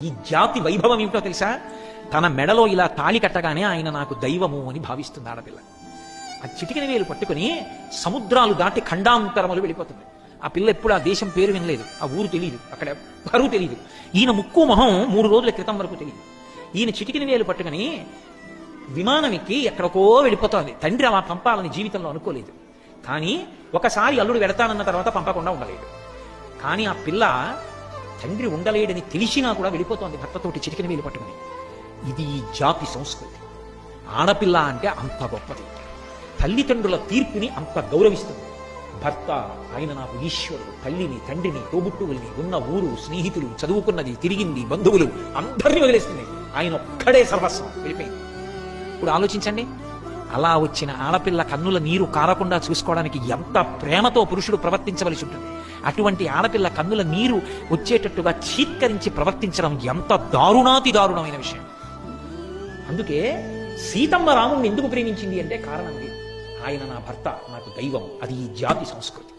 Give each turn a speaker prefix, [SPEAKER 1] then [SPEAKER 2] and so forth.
[SPEAKER 1] ఈ జాతి వైభవం ఏమిటో తెలుసా? తన మెడలో ఇలా తాళి కట్టగానే ఆయన నాకు దైవము అని భావిస్తుంది ఆడపిల్ల. ఆ చిటికిన వేలు పట్టుకుని సముద్రాలు దాటి ఖండాంతరములు వెళ్ళిపోతుంది. ఆ పిల్ల ఎప్పుడు ఆ దేశం పేరు వినలేదు, ఆ ఊరు తెలియదు, అక్కడ ఎవ్వరూ తెలియదు. ఈయన ముక్కు మొహం 3 రోజుల క్రితం వరకు తెలియదు. ఈయన చిటికిన వేలు పట్టుకుని విమానం ఎక్కి ఎక్కడికో వెళ్ళిపోతుంది. తండ్రి అలా పంపాలని జీవితంలో అనుకోలేదు. కానీ ఒకసారి అల్లుడు వెడతానన్న తర్వాత పంపకుండా ఉండలేడు. కానీ ఆ పిల్ల తండ్రి ఉండలేడని తెలిసినా కూడా వెళ్ళిపోతోంది భర్తతోటి చిటికిన వేలు పట్టుకుని. ఇది ఈ జాతి సంస్కృతి. ఆడపిల్ల అంటే అంత గొప్పది. తల్లిదండ్రుల తీర్పుని అంత గౌరవిస్తుంది. భర్త ఆయన నాకు ఈశ్వరుడు, తల్లిని, తండ్రిని, తోబుట్టువుల్ని, ఉన్న ఊరు, స్నేహితులు, చదువుకున్నది, తిరిగింది, బంధువులు అందరినీ వదిలేస్తుంది. ఆయన ఒక్కడే సర్వస్వం. వెళ్ళిపోయింది. ఇప్పుడు ఆలోచించండి, అలా వచ్చిన ఆడపిల్ల కన్నుల నీరు కారకుండా చూసుకోవడానికి ఎంత ప్రేమతో పురుషుడు ప్రవర్తించవలసి ఉంటుంది. అటువంటి ఆడపిల్ల కన్నుల నీరు వచ్చేటట్టుగా చీత్కరించి ప్రవర్తించడం ఎంత దారుణాతి దారుణమైన విషయం. అందుకే సీతమ్మ రాముణ్ణి ఎందుకు ప్రేమించింది అంటే కారణం లేదు. ఆయన నా భర్త, నాకు దైవం. అది ఈ జాతి సంస్కృతి.